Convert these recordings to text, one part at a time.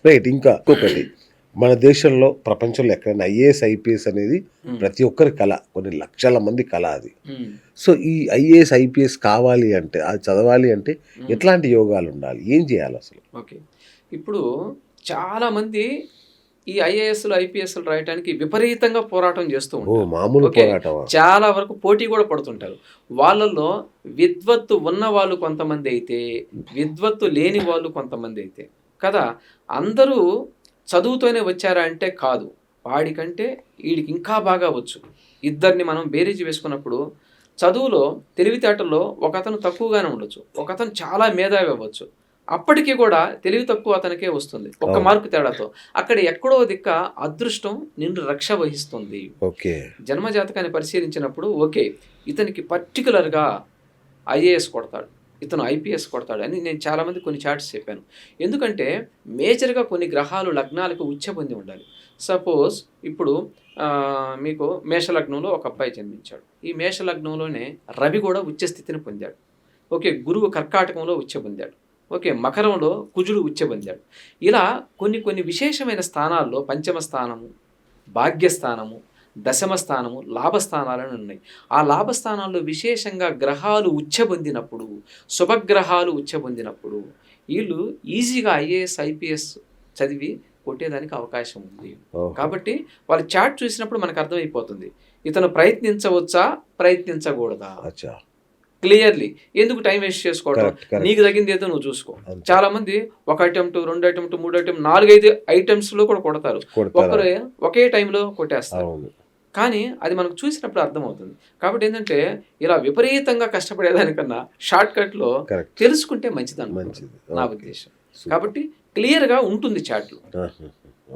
Right. ఇంకా ఇంకొకటి, మన దేశంలో ప్రపంచంలో ఎక్కడైనా ఐఏఎస్ ఐపీఎస్ అనేది ప్రతి ఒక్కరి కళ, కొన్ని లక్షల మంది కళ అది. సో ఈ ఐఏఎస్ ఐపీఎస్ కావాలి అంటే, అది చదవాలి అంటే ఎట్లాంటి యోగాలు ఉండాలి, ఏం చేయాలి అసలు? ఓకే, ఇప్పుడు చాలామంది ఈ ఐఏఎస్లు ఐపీఎస్లు రాయడానికి విపరీతంగా పోరాటం చేస్తూ ఉంటారు. మామూలు ఓకే, పోరాటం. చాలా వరకు పోటీ కూడా పడుతుంటారు. వాళ్ళల్లో విద్వత్తు ఉన్న వాళ్ళు కొంతమంది అయితే, విద్వత్తు లేని వాళ్ళు కొంతమంది అయితే కదా. అందరూ చదువుతోనే వచ్చారా అంటే కాదు, వాడికంటే వీడికి ఇంకా బాగా వచ్చు. ఇద్దరిని మనం బేరీజు వేసుకున్నప్పుడు చదువులో తెలివితేటల్లో ఒకతను తక్కువగానే ఉండొచ్చు, ఒకతను చాలా మేధావి అవ్వచ్చు. అప్పటికి కూడా తెలివి తక్కువ అతనికే వస్తుంది, ఒక్క మార్కు తేడాతో. అక్కడ ఎక్కడో దిక్క అదృష్టం నిన్ను రక్ష వహిస్తుంది. ఓకే, జన్మజాతకాన్ని పరిశీలించినప్పుడు ఓకే, ఇతనికి పర్టికులర్గా ఐఏఎస్ కొడతాడు, ఇతను ఐపీఎస్ కొడతాడు అని నేను చాలామంది కొన్ని చార్ట్స్ చెప్పాను. ఎందుకంటే మేజర్గా కొన్ని గ్రహాలు లగ్నాలకు ఉచ్చ పొంది ఉండాలి. సపోజ్ ఇప్పుడు మీకు మేషలగ్నంలో ఒక అబ్బాయి జన్మించాడు, ఈ మేషలగ్నంలోనే రవి కూడా ఉచ్చ స్థితిని పొందాడు. ఓకే, గురువు కర్కాటకంలో ఉచ్చ పొందాడు. ఓకే, మకరంలో కుజుడు ఉచ్చ పొందాడు. ఇలా కొన్ని విశేషమైన స్థానాల్లో పంచమ స్థానము, భాగ్యస్థానము, దశమ స్థానము, లాభస్థానాలను ఉన్నాయి. ఆ లాభస్థానాల్లో విశేషంగా గ్రహాలు ఉచ్చబొందినప్పుడు, శుభగ్రహాలు ఉచ్చబొందినప్పుడు వీళ్ళు ఈజీగా ఐఏఎస్ ఐపీఎస్ చదివి కొట్టేదానికి అవకాశం ఉంది. కాబట్టి వాళ్ళ చాట్ చూసినప్పుడు మనకు అర్థమైపోతుంది, ఇతను ప్రయత్నించవచ్చా ప్రయత్నించకూడదా. క్లియర్లీ ఎందుకు టైం వేస్ట్ చేసుకోవడం, నీకు తగ్గింది ఏదో నువ్వు చూసుకో. చాలా మంది ఒక అటెంప్ట్, 2 అటెంప్ట్, 3 అటెంప్ట్, 4-5 ఐటమ్స్ లో కూడా కొడతారు, ఒకరు ఒకే టైంలో కొట్టేస్తారు. కానీ అది మనకు చూసినప్పుడు అర్థమవుతుంది. కాబట్టి ఏంటంటే ఇలా విపరీతంగా కష్టపడేదానికన్నా షార్ట్ కట్ లో తెలుసుకుంటే మంచిది నా ఉద్దేశం. కాబట్టి క్లియర్ గా ఉంటుంది చాట్లు.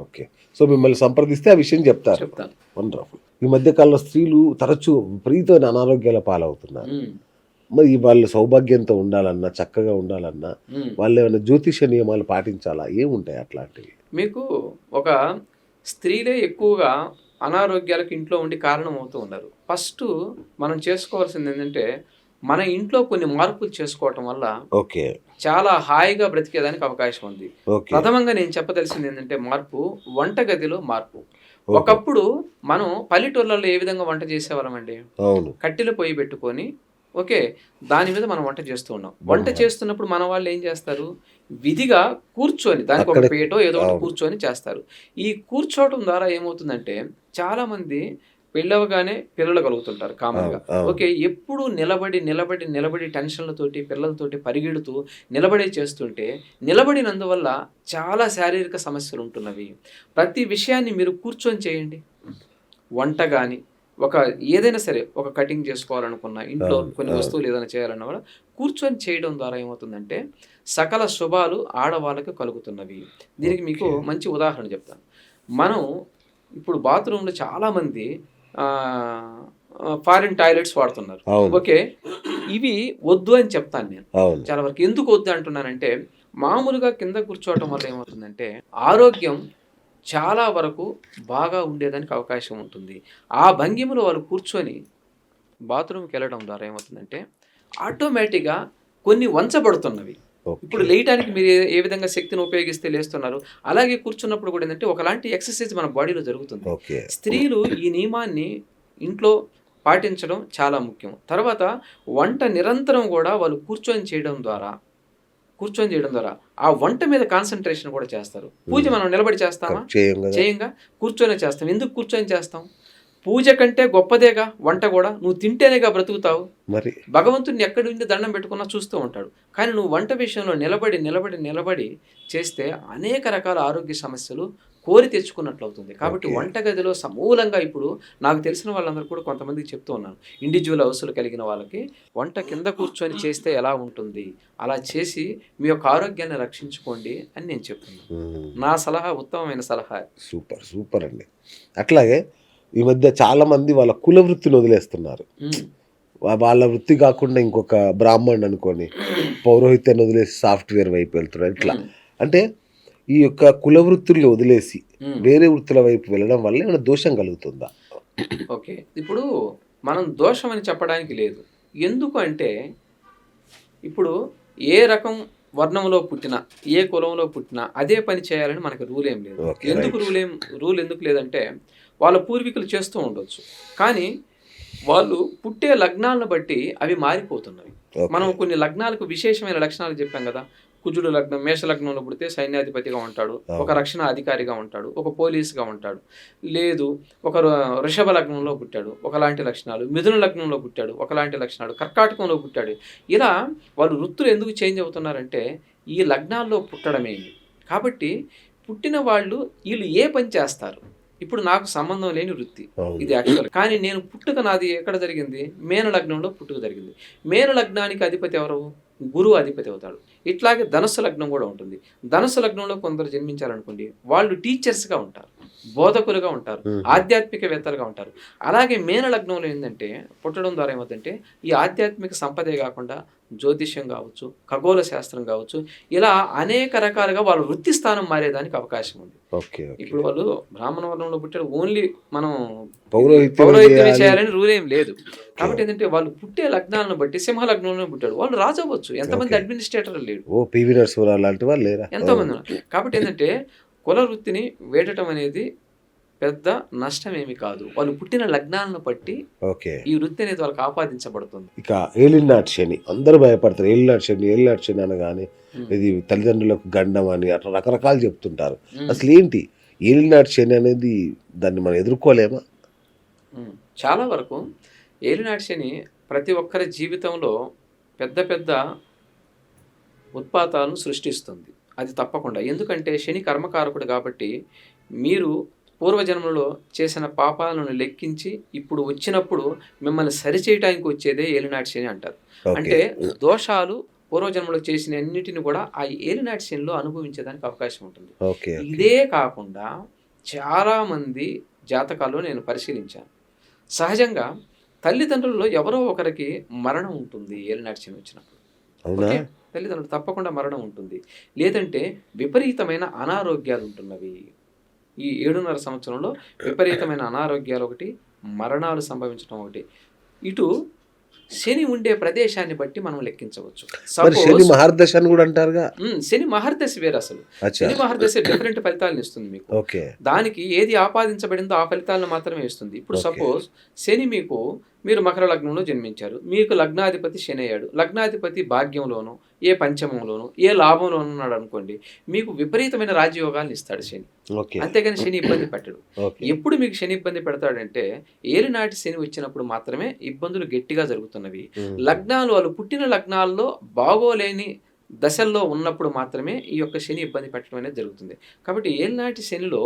ఓకే, సో మిమ్మల్ని సంప్రదిస్తే ఆ విషయం చెప్తాను. వండర్ఫుల్. ఈ మధ్య కాలంలో స్త్రీలు తరచూ విపరీతమైన అనారోగ్యాల పాలవుతున్నారు. మరి వాళ్ళు సౌభాగ్యంతో ఉండాలన్నా, చక్కగా ఉండాలన్నా వాళ్ళు ఏమైనా జ్యోతిష నియమాలు పాటించాలా, ఏముంటాయి అట్లాంటివి? మీకు ఒక స్త్రీలే ఎక్కువగా అనారోగ్యాలకు ఇంట్లో ఉండి కారణం అవుతూ ఉన్నారు. ఫస్ట్ మనం చేసుకోవాల్సింది ఏంటంటే, మన ఇంట్లో కొన్ని మార్పులు చేసుకోవటం వల్ల ఓకే చాలా హాయిగా బ్రతికేదానికి అవకాశం ఉంది. ప్రథమంగా నేను చెప్పదలిసింది ఏంటంటే, మార్పు వంటగదిలో మార్పు. ఒకప్పుడు మనం పల్లెటూర్లలో ఏ విధంగా వంట చేసేవాళ్ళమండి, కట్టెల పొయ్యి పెట్టుకొని ఓకే దాని మీద మనం వంట చేస్తూ ఉన్నాం. వంట చేస్తున్నప్పుడు మన వాళ్ళు ఏం చేస్తారు, విధిగా కూర్చొని దానికి ఒక పేటో ఏదో ఒకటి కూర్చొని చేస్తారు. ఈ కూర్చోవటం ద్వారా ఏమవుతుందంటే, చాలా మంది పెళ్ళవగానే పిల్లలు కలుగుతుంటారు కామన్గా. ఓకే, ఎప్పుడు నిలబడి టెన్షన్లతోటి పిల్లలతోటి పరిగెడుతూ నిలబడే చేస్తుంటే, నిలబడినందువల్ల చాలా శారీరక సమస్యలు ఉంటున్నవి. ప్రతి విషయాన్ని మీరు కూర్చొని చేయండి. వంట కానీ ఏదైనా సరే, ఒక కటింగ్ చేసుకోవాలనుకున్నా, ఇంట్లో కొన్ని వస్తువులు ఏదైనా చేయాలన్నా కూడా కూర్చొని చేయడం ద్వారా ఏమవుతుందంటే సకల శుభాలు ఆడవాళ్ళకి కలుగుతున్నవి. దీనికి మీకు మంచి ఉదాహరణ చెప్తాను. మనం ఇప్పుడు బాత్రూంలో చాలామంది ఫారిన్ టాయిలెట్స్ వాడుతున్నారు. ఓకే, ఇవి వద్దు అని చెప్తాను నేను చాలా వరకు. ఎందుకు వద్దు అంటున్నానంటే, మామూలుగా కింద కూర్చోవటం వల్ల ఏమవుతుందంటే ఆరోగ్యం చాలా వరకు బాగా ఉండేదానికి అవకాశం ఉంటుంది. ఆ భంగిమలో వాళ్ళు కూర్చొని బాత్రూమ్కి వెళ్ళడం ద్వారా ఏమవుతుందంటే ఆటోమేటిక్గా కొన్ని వంచబడుతున్నవి. ఇప్పుడు లేయటానికి మీరు ఏ విధంగా శక్తిని ఉపయోగిస్తే లేస్తున్నారు, అలాగే కూర్చున్నప్పుడు కూడా ఏంటంటే ఒకలాంటి ఎక్సర్సైజ్ మన బాడీలో జరుగుతుంది. స్త్రీలు ఈ నియమాన్ని ఇంట్లో పాటించడం చాలా ముఖ్యం. తర్వాత వంట నిరంతరం కూడా వాళ్ళు కూర్చొని చేయడం ద్వారా ఆ వంట మీద కాన్సన్ట్రేషన్ కూడా చేస్తారు. పూజ మనం నిలబడి చేస్తామా? చేయంగా, కూర్చొనే చేస్తాం. ఎందుకు కూర్చొని చేస్తాం? పూజ కంటే గొప్పదేగా వంట కూడా. నువ్వు తింటేనేగా బ్రతుకుతావు. మరి భగవంతుడిని ఎక్కడి నుండి దండం పెట్టుకున్నా చూస్తూ ఉంటాడు. కానీ నువ్వు వంట విషయంలో నిలబడి చేస్తే అనేక రకాల ఆరోగ్య సమస్యలు కోరి తెచ్చుకున్నట్లు అవుతుంది. కాబట్టి వంటగదిలో సమూలంగా ఇప్పుడు నాకు తెలిసిన వాళ్ళందరూ కూడా కొంతమందికి చెప్తూ ఉన్నాను, ఇండివిజువల్ హౌస్లు కలిగిన వాళ్ళకి వంట కింద కూర్చొని చేస్తే ఎలా ఉంటుంది, అలా చేసి మీ యొక్క ఆరోగ్యాన్ని రక్షించుకోండి అని నేను చెప్తున్నాను. నా సలహా ఉత్తమమైన సలహా. సూపర్ అండి. అట్లాగే ఈ మధ్య చాలా మంది వాళ్ళ కుల వృత్తిని వదిలేస్తున్నారు. వాళ్ళ వృత్తి కాకుండా ఇంకొక బ్రాహ్మణ్ అనుకొని పౌరోహిత్యాన్ని వదిలేసి సాఫ్ట్వేర్ వైపు వెళ్తున్నారు. ఇట్లా అంటే ఈ యొక్క కుల వృత్తుల్ని వదిలేసి వేరే వృత్తుల వైపు వెళ్ళడం వల్ల ఏమైనా దోషం కలుగుతుందా? ఓకే, ఇప్పుడు మనం దోషం అని చెప్పడానికి లేదు. ఎందుకు అంటే, ఇప్పుడు ఏ రకం వర్ణంలో పుట్టినా, ఏ కులంలో పుట్టినా అదే పని చేయాలని మనకి రూల్ ఏం లేదు. ఓకే. ఎందుకు రైట్. రూల్ ఎందుకు లేదంటే, వాళ్ళ పూర్వీకులు చేస్తూ ఉండొచ్చు. కానీ వాళ్ళు పుట్టే లగ్నాలను బట్టి అవి మారిపోతున్నవి. మనం ఓకే. కొన్ని లగ్నాలకు విశేషమైన లక్షణాలు చెప్పాం కదా! కుజుడు లగ్నం, మేష లగ్నంలో పుడితే సైన్యాధిపతిగా ఉంటాడు. ఒక అవును. రక్షణ అధికారిగా ఉంటాడు. ఒక పోలీస్‌గా ఉంటాడు. లేదు ఒక వృషభ లగ్నంలో పుట్టాడు. ఒకలాంటి లక్షణాలు. మిథున లగ్నంలో పుట్టాడు. ఒకలాంటి లక్షణాలు. కర్కాటకంలో పుట్టాడు. ఇలా వాళ్ళు వృత్తులు ఎందుకు చేంజ్ అవుతున్నారంటే, ఈ లగ్నాల్లో పుట్టడమేంది. కాబట్టి పుట్టిన వాళ్ళు ఈళ్ళు ఏ పని చేస్తారు? ఇప్పుడు నాకు సంబంధం లేని వృత్తి. అవును. ఇది యాక్చువల్. కానీ నేను పుట్టుక నాది ఎక్కడ జరిగింది? మీన లగ్నంలో పుట్టుక జరిగింది. మీన లగ్నానికి అధిపతి ఎవరు? గురువు అధిపతి అవుతాడు. ఇట్లాగే ధనుస్సు లగ్నం కూడా ఉంటుంది. ధనుస్సు లగ్నంలో కొందరు జన్మించారనుకోండి, వాళ్ళు టీచర్స్‌గా ఉంటారు. బోధకులుగా ఉంటారు. హుహు. ఆధ్యాత్మికవేత్తలుగా ఉంటారు. అలాగే మీన లగ్నంలో ఏందంటే, పుట్టడం ద్వారా ఏమవుద్దంటే, ఈ ఆధ్యాత్మిక సంపదే కాకుండా జ్యోతిష్యం కావచ్చు, ఖగోళ శాస్త్రం కావచ్చు, ఇలా అనేక రకాలుగా వాళ్ళ వృత్తి స్థానం మారేదానికి అవకాశం ఉంది. ఓకే. ఓకే. ఇప్పుడు వాళ్ళు బ్రాహ్మణ వర్ణంలో పుట్టారు. ఓన్లీ మనం పౌరోహిత్యమే పౌరోహిత్యమే చేయాలి. చేయాలని రూల్ ఏం లేదు. ఓకే. కాబట్టి ఏంటంటే వాళ్ళు పుట్టే లగ్నాలను బట్టి సింహ లగ్నంలోనే పుట్టాడు. వాళ్ళు రాజు అవ్వచ్చు. ఎంతమంది ఓకే. అడ్మినిస్ట్రేటర్లు లేడు. ఓ పివి నరసింహరావు లాంటి వాళ్ళు లేరా? ఎంతోమంది ఉన్నారు. కాబట్టి ఏంటంటే కుల వృత్తిని వేడటం అనేది పెద్ద నష్టమేమి కాదు. వాళ్ళు పుట్టిన లగ్నాలను బట్టి ఓకే. ఈ వృత్తి అనేది వాళ్ళకి ఆపాదించబడుతుంది. ఇక ఏలినాటి శని అందరూ భయపడతారు. ఏలినాటి శని అనగానే ఉమ్. ఇది తల్లిదండ్రులకు గండం అని అట్లా రకరకాలు చెప్తుంటారు. ఉమ్. అసలు ఏంటి ఏలినాటి శని అనేది? దాన్ని మనం ఎదుర్కోలేమా? ఉమ్. చాలా వరకు ఏలినాటి శని ప్రతి ఒక్కరి జీవితంలో పెద్ద పెద్ద ఉత్పాతాలను సృష్టిస్తుంది. అది తప్పకుండా. ఎందుకంటే శని కర్మకారకుడు కాబట్టి మీరు పూర్వజన్మలో చేసిన పాపాలను లెక్కించి ఇప్పుడు వచ్చినప్పుడు మిమ్మల్ని సరిచేయటానికి వచ్చేదే ఏలినాటి శని అంటారు. ఓకే. అంటే దోషాలు పూర్వజన్మలో చేసిన అన్నిటిని కూడా ఆ ఏలినాటి శనిలో అనుభవించేదానికి అవకాశం ఉంటుంది. ఓకే. ఓకే. ఇదే కాకుండా చాలామంది జాతకాల్లో నేను పరిశీలించాను. సహజంగా తల్లిదండ్రుల్లో ఎవరో ఒకరికి మరణం ఉంటుంది ఏలినాటి శని వచ్చినప్పుడు. అవునా? ఓకే. తల్లిదండ్రులు తప్పకుండా మరణం ఉంటుంది. లేదంటే విపరీతమైన అనారోగ్యాలు ఉంటున్నవి. ఈ 7.5 సంవత్సరంలో విపరీతమైన అనారోగ్యాలు ఒకటి, మరణాలు సంభవించడం ఒకటి. ఇటు శని ఉండే ప్రదేశాన్ని బట్టి మనం లెక్కించవచ్చు. మరి శని సపోజ్ మహర్దశ అని కూడా అంటారుగా? శని మహర్దశ వేరు అసలు. అచ్చా. శని మహర్దశ డిఫరెంట్ ఫలితాలను ఇస్తుంది మీకు. ఓకే. దానికి ఏది ఆపాదించబడిందో ఆ ఫలితాలను మాత్రమే ఇస్తుంది. ఇప్పుడు ఓకే. సపోజ్ శని మీరు మకర లగ్నంలో జన్మించారు. మీకు లగ్నాధిపతి శని అయ్యాడు. లగ్నాధిపతి భాగ్యంలోనో, ఏ పంచమంలోనో, ఏ లాభంలోనో ఉన్నాడు అనుకోండి. మీకు విపరీతమైన రాజయోగాలను ఇస్తాడు శని. ఓకే. అంతేగాని శని ఇబ్బంది పెట్టడు. ఓకే. ఎప్పుడు మీకు శని ఇబ్బంది పెడతాడంటే ఏలినాటి శని వచ్చినప్పుడు మాత్రమే ఇబ్బందులు గట్టిగా జరుగుతున్నవి. లగ్నాలు వాళ్ళు పుట్టిన లగ్నాల్లో బాగోలేని దశల్లో ఉన్నప్పుడు మాత్రమే ఈ యొక్క శని ఇబ్బంది పెట్టడం అనేది జరుగుతుంది. కాబట్టి ఏలినాటి శనిలో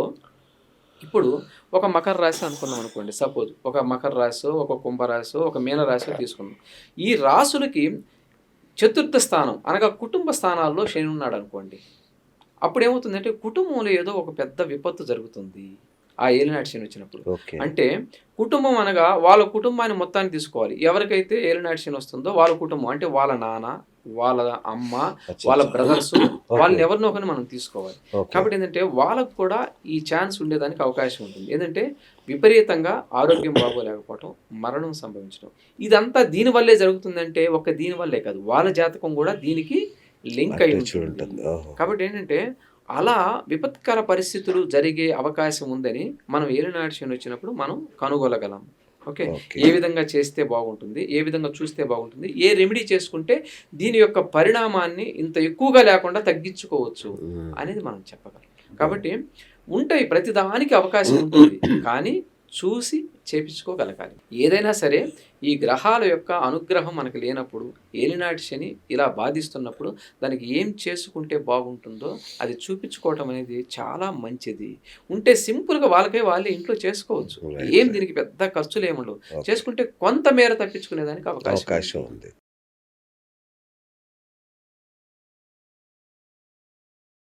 ఇప్పుడు ఒక మకర రాశి అనుకున్నాం అనుకోండి. సపోజ్ ఒక మకర రాశో, ఒక కుంభరాశో, ఒక మీన రాశో తీసుకున్నాం. ఈ రాశులకి చతుర్థ స్థానం అనగా కుటుంబ స్థానాల్లో శని ఉన్నాడు అనుకోండి. అప్పుడు ఏమవుతుందంటే కుటుంబంలో ఏదో ఒక పెద్ద విపత్తు జరుగుతుంది ఆ ఏలినాటి శని వచ్చినప్పుడు. ఓకే. అంటే కుటుంబం అనగా వాళ్ళ కుటుంబాన్ని మొత్తాన్ని తీసుకోవాలి. ఎవరికైతే ఏలినాటి శని వస్తుందో వాళ్ళ కుటుంబం అంటే వాళ్ళ నాన్న, వాళ్ళ అమ్మ, అచ్చా. వాళ్ళ అచ్చా. Brothers, okay. వాళ్ళని ఎవరినో ఒకరిని మనం తీసుకోవాలి. ఓకే. కాబట్టి ఏంటంటే వాళ్ళకు కూడా ఈ ఛాన్స్ ఉండేదానికి అవకాశం ఉంటుంది. ఏంటంటే విపరీతంగా ఆరోగ్యం బాగోలేకపోవటం, మరణం సంభవించడం. ఇదంతా దీనివల్లే జరుగుతుందంటే ఒక్క దీనివల్లే కాదు. వాళ్ళ జాతకం కూడా దీనికి లింక్ అయి అటాచ్ ఉంటుంది. ఉంటుంది. ఓహో. కాబట్టి ఏంటంటే అలా విపత్కర పరిస్థితులు జరిగే అవకాశం ఉందని మనం ఏలినాటి శని వచ్చినప్పుడు మనం కనుగొనగలం. ఓకే. ఓకే. ఏ విధంగా చేస్తే బాగుంటుంది, ఏ విధంగా చూస్తే బాగుంటుంది, ఏ రెమెడీ చేసుకుంటే దీని యొక్క పరిణామాన్ని ఇంత ఎక్కువగా లేకుండా తగ్గించుకోవచ్చు అనేది మనం చెప్పగలం. కాబట్టి ఉంటాయి, ప్రతిదానికి అవకాశం ఉంటుంది. కానీ చూసి చేపించుకోగలగాలి. ఏదైనా సరే ఈ గ్రహాల యొక్క అనుగ్రహం మనకు లేనప్పుడు, ఏలినాటి శని ఇలా బాధిస్తున్నప్పుడు దానికి ఏం చేసుకుంటే బాగుంటుందో అది చూపించుకోవటం అనేది చాలా మంచిది. ఉంటే సింపుల్గా వాళ్ళే ఇంట్లో చేసుకోవచ్చు. Right, ఏం right. దీనికి పెద్ద ఖర్చులు ఏముండవు. Okay. చేసుకుంటే కొంత మేర తప్పించుకునేదానికి అవకాశం అవకాశం ఉంది. ఉంది.